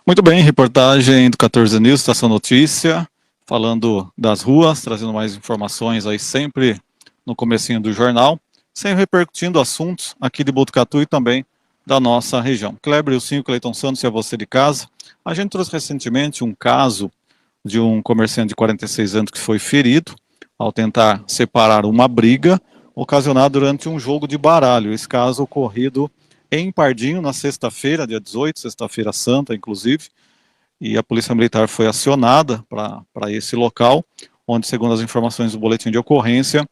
Muito bem, reportagem do 14 News, Estação Notícia, falando das ruas, trazendo mais informações aí sempre no comecinho do jornal, sempre repercutindo assuntos aqui de Botucatu e também da nossa região. Kleber, o 5, Cleiton Santos e a você de casa. A gente trouxe recentemente um caso de um comerciante de 46 anos que foi ferido ao tentar separar uma briga ocasionada durante um jogo de baralho. Esse caso ocorrido em Pardinho, na sexta-feira, dia 18, sexta-feira santa, inclusive, e a Polícia Militar foi acionada para esse local, onde, segundo as informações do boletim de ocorrência,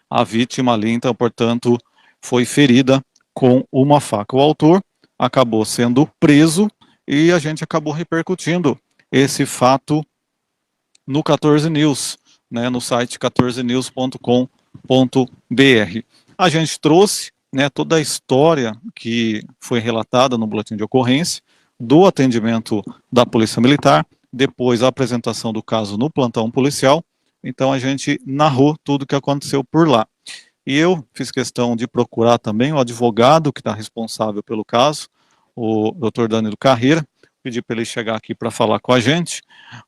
a vítima ali, então, portanto, foi ferida com uma faca. O autor acabou sendo preso e a gente acabou repercutindo esse fato no 14 News, né, no site 14news.com.br. A gente trouxe, né, toda a história que foi relatada no boletim de ocorrência, do atendimento da Polícia Militar, depois a apresentação do caso no plantão policial. Então a gente narrou tudo o que aconteceu por lá. E eu fiz questão de procurar também o advogado que está responsável pelo caso, o Dr. Danilo Carreira, pedi para ele chegar aqui para falar com a gente.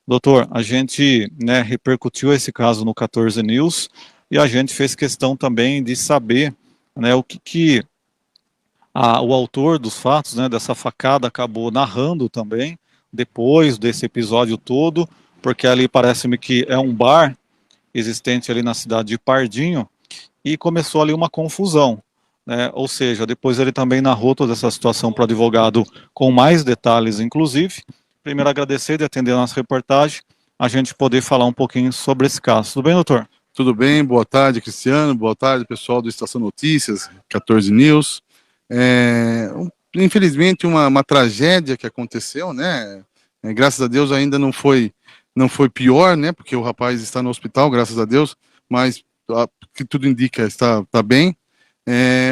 Doutor, a gente, né, repercutiu esse caso no 14 News e a gente fez questão também de saber, né, o que o autor dos fatos, né, dessa facada acabou narrando também, depois desse episódio todo, porque ali parece-me que é um bar existente ali na cidade de Pardinho, e começou ali uma confusão, né? Ou seja, depois ele também narrou toda essa situação para o advogado com mais detalhes, inclusive. Primeiro agradecer de atender a nossa reportagem, a gente poder falar um pouquinho sobre esse caso. Tudo bem, doutor? Tudo bem, boa tarde, Cristiano, boa tarde, pessoal do Estação Notícias, 14 News. Infelizmente, uma tragédia que aconteceu, né? Graças a Deus ainda não foi pior, né? Porque o rapaz está no hospital, graças a Deus, mas que tudo indica está bem.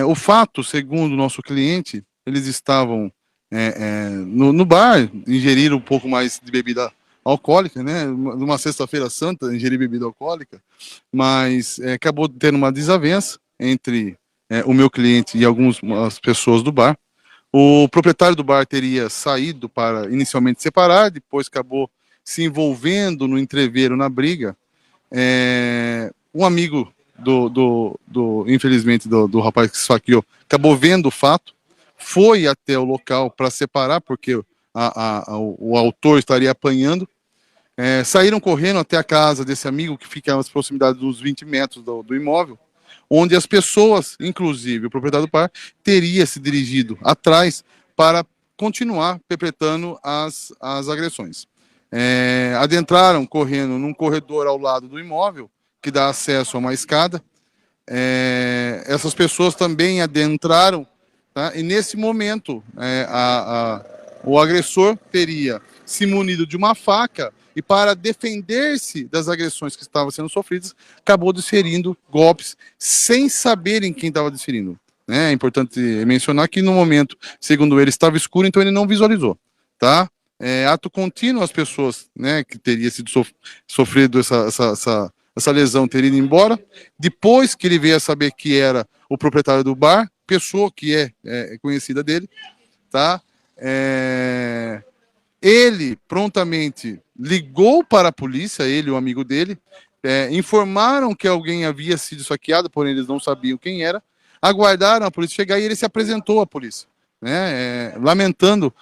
O fato, segundo o nosso cliente, eles estavam no bar, ingeriram um pouco mais de bebida alcoólica, né? Numa sexta-feira santa, ingerir bebida alcoólica, mas acabou tendo uma desavença entre o meu cliente e algumas pessoas do bar. O proprietário do bar teria saído para inicialmente separar, depois acabou se envolvendo no entreveiro, na briga. Um amigo infelizmente, do rapaz que esfaqueou, acabou vendo o fato, foi até o local para separar, porque o autor estaria apanhando. Saíram correndo até a casa desse amigo, que fica às proximidades dos 20 metros do imóvel, onde as pessoas, inclusive o proprietário do bar, teria se dirigido atrás para continuar perpetrando as agressões. Adentraram correndo num corredor ao lado do imóvel, que dá acesso a uma escada. Essas pessoas também adentraram, tá? E nesse momento o agressor teria se munido de uma faca e, para defender-se das agressões que estavam sendo sofridas, acabou desferindo golpes sem saberem quem estava desferindo. É importante mencionar que no momento, segundo ele, estava escuro, então ele não visualizou, tá? Ato contínuo, as pessoas, né, que teria sido sofrido essa lesão, ter ido embora. Depois que ele veio a saber que era o proprietário do bar, pessoa que é conhecida dele, tá? Ele prontamente ligou para a polícia, ele e o amigo dele, informaram que alguém havia sido esfaqueado, porém eles não sabiam quem era, aguardaram a polícia chegar e ele se apresentou à polícia, né, lamentando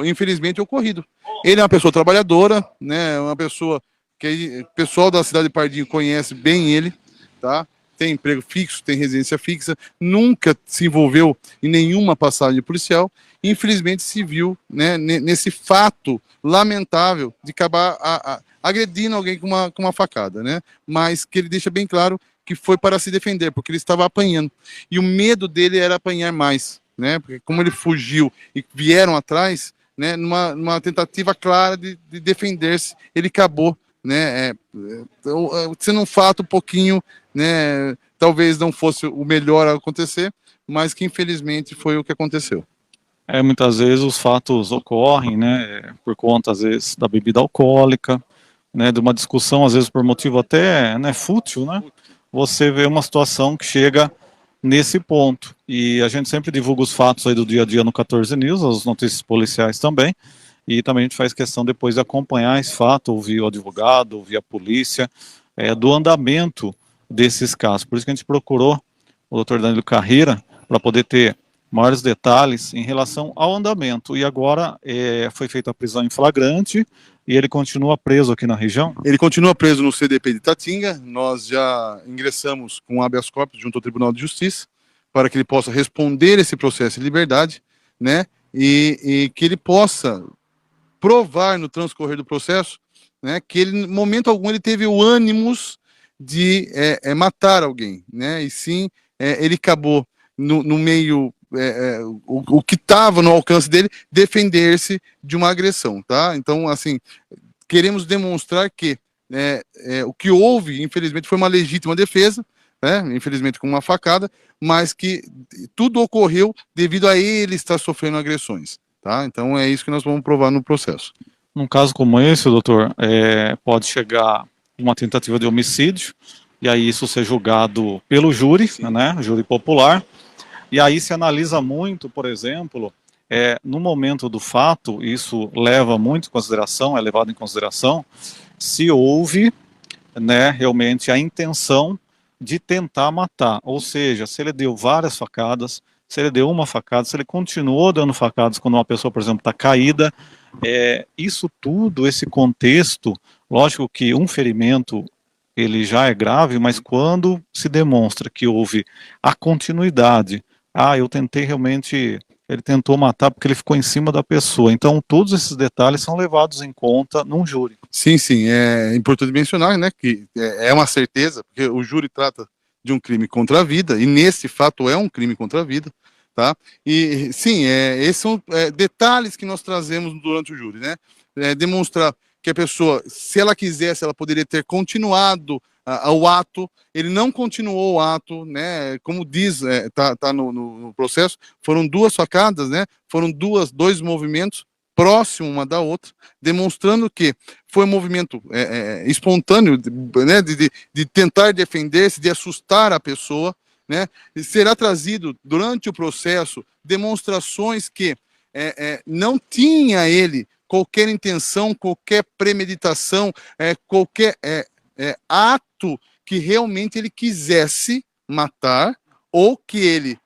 infelizmente, o ocorrido. Ele é uma pessoa trabalhadora, né, uma pessoa que o pessoal da cidade de Pardinho conhece bem ele, tá? Tem emprego fixo, tem residência fixa, nunca se envolveu em nenhuma passagem policial, infelizmente se viu, né, nesse fato lamentável de acabar agredindo alguém com uma facada, né? Mas que ele deixa bem claro que foi para se defender, porque ele estava apanhando. E o medo dele era apanhar mais, né? Porque como ele fugiu e vieram atrás, né, numa tentativa clara de defender-se, ele acabou, né, sendo um fato um pouquinho, né, talvez não fosse o melhor a acontecer, mas que infelizmente foi o que aconteceu. Muitas vezes os fatos ocorrem, né, por conta, às vezes, da bebida alcoólica, né, de uma discussão, às vezes por motivo até, né, fútil, né, você vê uma situação que chega nesse ponto, e a gente sempre divulga os fatos aí do dia a dia no 14 News, as notícias policiais também, e também a gente faz questão depois de acompanhar esse fato, ouvir o advogado, ouvir a polícia, do andamento desses casos. Por isso que a gente procurou o doutor Danilo Carreira, para poder ter maiores detalhes em relação ao andamento. E agora foi feita a prisão em flagrante e ele continua preso aqui na região? Ele continua preso no CDP de Itatinga. Nós já ingressamos com habeas corpus junto ao Tribunal de Justiça para que ele possa responder esse processo de liberdade, né? E que ele possa provar no transcorrer do processo, né, que ele, em momento algum, ele teve o ânimos de matar alguém, né? E sim, ele acabou no meio, o que estava no alcance dele, defender-se de uma agressão, tá? Então, assim, queremos demonstrar que o que houve, infelizmente, foi uma legítima defesa, né? Infelizmente com uma facada, mas que tudo ocorreu devido a ele estar sofrendo agressões, tá? Então é isso que nós vamos provar no processo. Num caso como esse, doutor, pode chegar uma tentativa de homicídio, e aí isso ser julgado pelo júri, né, júri popular, e aí se analisa muito, por exemplo, no momento do fato, isso leva muito em consideração, é levado em consideração, se houve, né, realmente a intenção de tentar matar, ou seja, se ele deu várias facadas, se ele deu uma facada, se ele continuou dando facadas quando uma pessoa, por exemplo, está caída, isso tudo, esse contexto, lógico que um ferimento ele já é grave, mas quando se demonstra que houve a continuidade, eu tentei realmente, ele tentou matar porque ele ficou em cima da pessoa, então todos esses detalhes são levados em conta num júri. Sim, sim, é importante mencionar, né, que é uma certeza, porque o júri trata de um crime contra a vida, e nesse fato é um crime contra a vida, tá? E sim, esses são detalhes que nós trazemos durante o júri, né? Demonstrar que a pessoa, se ela quisesse, ela poderia ter continuado o ato, ele não continuou o ato, né? Como diz, tá no processo, foram duas facadas, né? Foram dois movimentos próximo uma da outra, demonstrando que foi um movimento espontâneo, né, de tentar defender-se, de assustar a pessoa, né? E será trazido durante o processo demonstrações que não tinha ele qualquer intenção, qualquer premeditação, qualquer ato que realmente ele quisesse matar ou que ele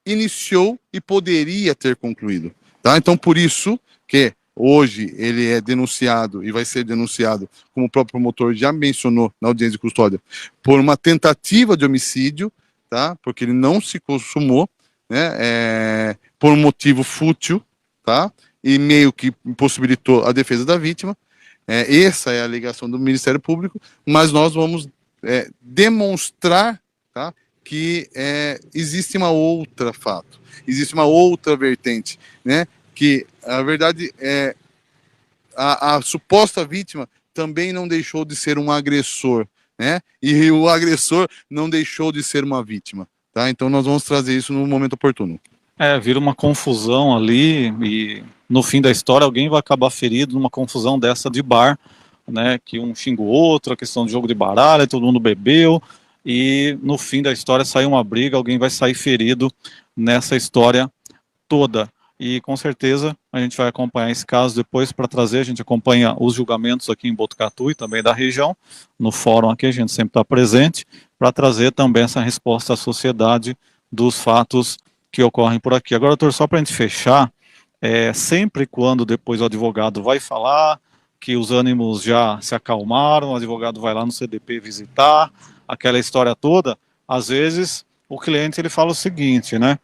iniciou e poderia ter concluído, tá? Então, por isso que hoje ele é denunciado e vai ser denunciado, como o próprio promotor já mencionou na audiência de custódia, por uma tentativa de homicídio, tá? Porque ele não se consumou, né? Por um motivo fútil, tá? E meio que impossibilitou a defesa da vítima. Essa é a alegação do Ministério Público, mas nós vamos demonstrar, tá, que existe uma outra fato, existe uma outra vertente, né? Que a verdade a suposta vítima também não deixou de ser um agressor, né? E o agressor não deixou de ser uma vítima, tá? Então nós vamos trazer isso no momento oportuno. Vira uma confusão ali e no fim da história alguém vai acabar ferido numa confusão dessa de bar, né? Que um xinga o outro, a questão de jogo de baralho, todo mundo bebeu e no fim da história sai uma briga, alguém vai sair ferido nessa história toda. E com certeza a gente vai acompanhar esse caso depois para trazer, a gente acompanha os julgamentos aqui em Botucatu e também da região, no fórum aqui a gente sempre está presente, para trazer também essa resposta à sociedade dos fatos que ocorrem por aqui. Agora, doutor, só para a gente fechar, sempre quando depois o advogado vai falar que os ânimos já se acalmaram, o advogado vai lá no CDP visitar, aquela história toda, às vezes o cliente ele fala o seguinte, né?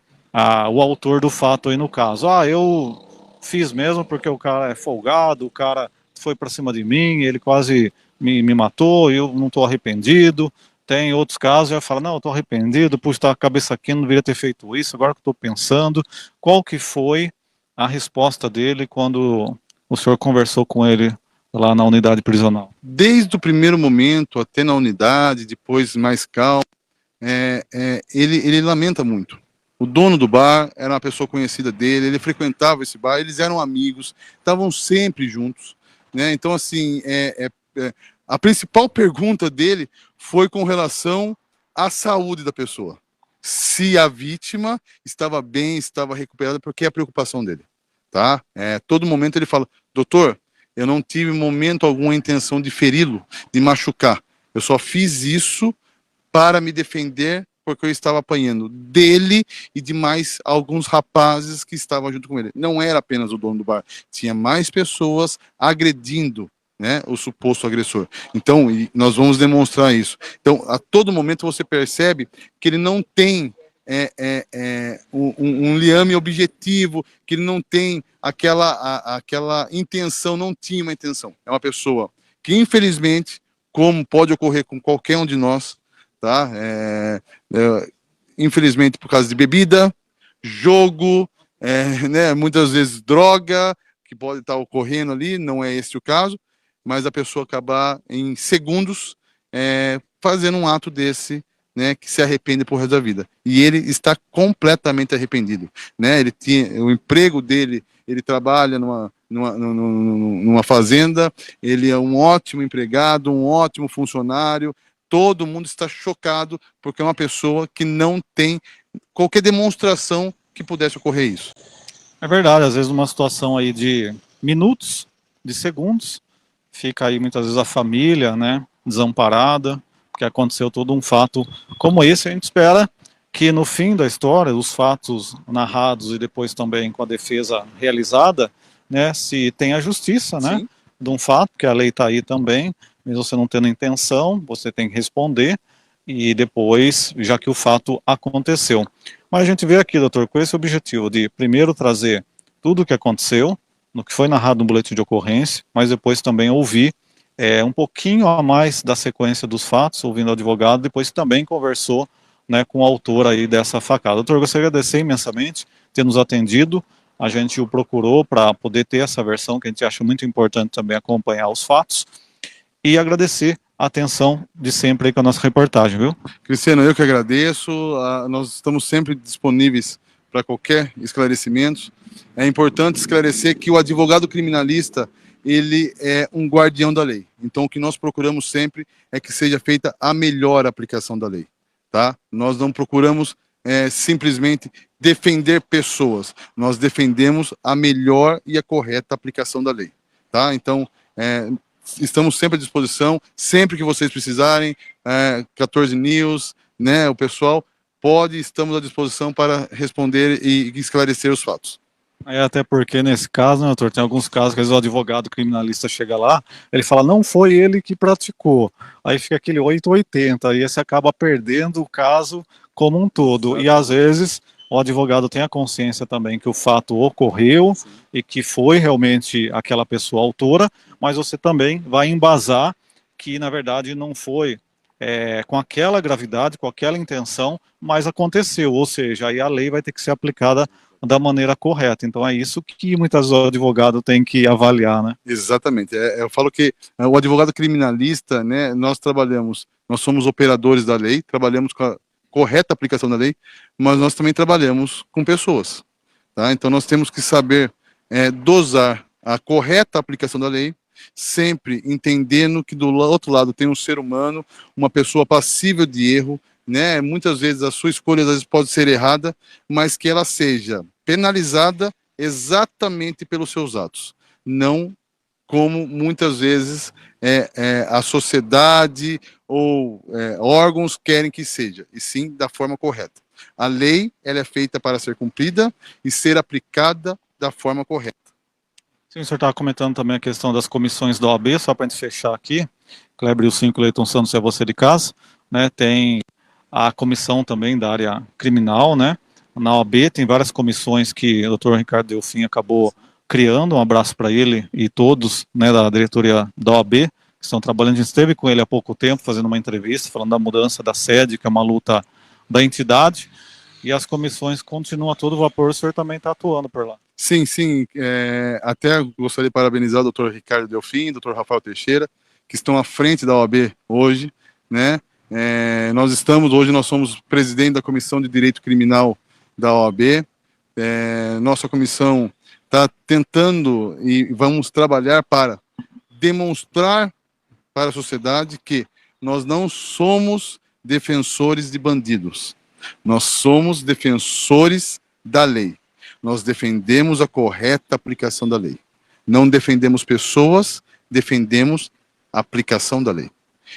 O autor do fato aí no caso, eu fiz mesmo porque o cara é folgado, o cara foi para cima de mim, ele quase me matou, eu não estou arrependido. Tem outros casos, já fala, não, eu estou arrependido, por estar a cabeça aqui, não deveria ter feito isso, agora que estou pensando. Qual que foi a resposta dele quando o senhor conversou com ele lá na unidade prisional? Desde o primeiro momento até na unidade, depois mais calmo, ele lamenta muito. O dono do bar era uma pessoa conhecida dele, ele frequentava esse bar, eles eram amigos, estavam sempre juntos, né? Então, assim, a principal pergunta dele foi com relação à saúde da pessoa. Se a vítima estava bem, estava recuperada, porque é a preocupação dele. tá? Todo momento ele fala, doutor, eu não tive momento algum a intenção de feri-lo, de machucar. Eu só fiz isso para me defender porque eu estava apanhando dele e de mais alguns rapazes que estavam junto com ele. Não era apenas o dono do bar, tinha mais pessoas agredindo, né, o suposto agressor. Então, nós vamos demonstrar isso. Então, a todo momento você percebe que ele não tem um liame objetivo, que ele não tem aquela intenção, não tinha uma intenção. É uma pessoa que, infelizmente, como pode ocorrer com qualquer um de nós, tá? Infelizmente, por causa de bebida, jogo, né, muitas vezes droga, que pode estar ocorrendo ali, não é esse o caso, mas a pessoa acabar em segundos fazendo um ato desse, né, que se arrepende por resto da vida. E ele está completamente arrependido, né? Ele tinha o emprego dele, ele trabalha numa fazenda, ele é um ótimo empregado, um ótimo funcionário. Todo mundo está chocado porque é uma pessoa que não tem qualquer demonstração que pudesse ocorrer isso. É verdade, às vezes numa situação aí de minutos, de segundos, fica aí muitas vezes a família, né, desamparada, porque aconteceu todo um fato como esse. A gente espera que no fim da história, os fatos narrados e depois também com a defesa realizada, né, se tenha justiça, né, Sim. de um fato, porque a lei está aí também, mesmo você não tendo intenção, você tem que responder, e depois, já que o fato aconteceu. Mas a gente vê aqui, doutor, com esse objetivo de primeiro trazer tudo o que aconteceu, no que foi narrado no boletim de ocorrência, mas depois também ouvir um pouquinho a mais da sequência dos fatos, ouvindo o advogado, depois também conversou, né, com o autor aí dessa facada. Doutor, eu gostaria de agradecer imensamente ter nos atendido. A gente o procurou para poder ter essa versão, que a gente acha muito importante também acompanhar os fatos, e agradecer a atenção de sempre aí com a nossa reportagem, viu? Cristiano, eu que agradeço. Nós estamos sempre disponíveis para qualquer esclarecimento. É importante esclarecer que o advogado criminalista, ele é um guardião da lei. Então, o que nós procuramos sempre é que seja feita a melhor aplicação da lei, tá? Nós não procuramos simplesmente defender pessoas. Nós defendemos a melhor e a correta aplicação da lei, tá? Então, estamos sempre à disposição, sempre que vocês precisarem, 14 News, né, o pessoal estamos à disposição para responder e esclarecer os fatos. Até porque nesse caso, né, doutor, tem alguns casos que às vezes o advogado criminalista chega lá, ele fala, não foi ele que praticou, aí fica aquele 880, e você acaba perdendo o caso como um todo, e às vezes o advogado tem a consciência também que o fato ocorreu, sim, e que foi realmente aquela pessoa autora, mas você também vai embasar que na verdade não foi com aquela gravidade, com aquela intenção, mas aconteceu, ou seja, aí a lei vai ter que ser aplicada da maneira correta. Então é isso que muitas vezes o advogado tem que avaliar, né? Exatamente. Eu falo que o advogado criminalista, né, nós somos operadores da lei, trabalhamos com a correta aplicação da lei, mas nós também trabalhamos com pessoas, tá? Então nós temos que saber dosar a correta aplicação da lei, sempre entendendo que do outro lado tem um ser humano, uma pessoa passível de erro, né? Muitas vezes a sua escolha às vezes pode ser errada, mas que ela seja penalizada exatamente pelos seus atos, não como muitas vezes a sociedade ou órgãos querem que seja, e sim da forma correta. A lei, ela é feita para ser cumprida e ser aplicada da forma correta. Sim, o senhor estava comentando também a questão das comissões da OAB, só para a gente fechar aqui, Kleber 5, Leiton Santos é você de casa, né, tem a comissão também da área criminal, né, na OAB tem várias comissões que o Dr. Ricardo Delfim acabou criando, um abraço para ele e todos, né, da diretoria da OAB, que estão trabalhando. A gente esteve com ele há pouco tempo, fazendo uma entrevista, falando da mudança da sede, que é uma luta da entidade, e as comissões continuam a todo vapor, o senhor também está atuando por lá. Sim, sim, até gostaria de parabenizar o Dr. Ricardo Delfim, o Dr. Rafael Teixeira, que estão à frente da OAB hoje, né, hoje nós somos presidente da Comissão de Direito Criminal da OAB, nossa comissão está tentando e vamos trabalhar para demonstrar para a sociedade que nós não somos defensores de bandidos, nós somos defensores da lei. Nós defendemos a correta aplicação da lei. Não defendemos pessoas, defendemos a aplicação da lei.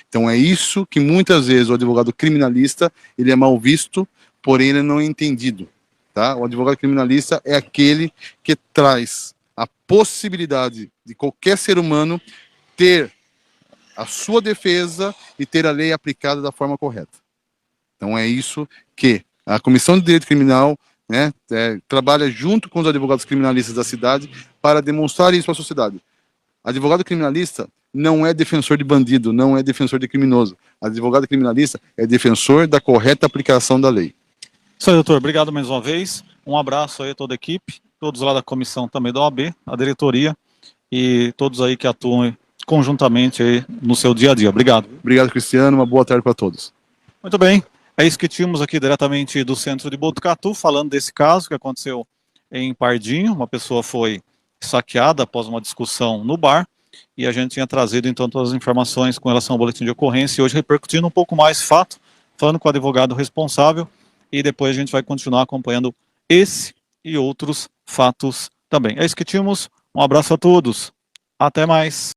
Então é isso que muitas vezes o advogado criminalista, ele é mal visto, porém ele não é entendido. Tá? O advogado criminalista é aquele que traz a possibilidade de qualquer ser humano ter a sua defesa e ter a lei aplicada da forma correta. Então é isso que a Comissão de Direito Criminal, né, trabalha junto com os advogados criminalistas da cidade para demonstrar isso à sociedade. Advogado criminalista não é defensor de bandido, não é defensor de criminoso. Advogado criminalista é defensor da correta aplicação da lei. Isso aí, doutor. Obrigado mais uma vez. Um abraço aí a toda a equipe, todos lá da comissão também da OAB, a diretoria e todos aí que atuam conjuntamente aí no seu dia a dia. Obrigado. Obrigado, Cristiano. Uma boa tarde para todos. Muito bem. É isso que tínhamos aqui diretamente do centro de Botucatu, falando desse caso que aconteceu em Pardinho. Uma pessoa foi saqueada após uma discussão no bar, e a gente tinha trazido então todas as informações com relação ao boletim de ocorrência, e hoje repercutindo um pouco mais fato, falando com o advogado responsável, e depois a gente vai continuar acompanhando esse e outros fatos também. É isso que tínhamos. Um abraço a todos. Até mais.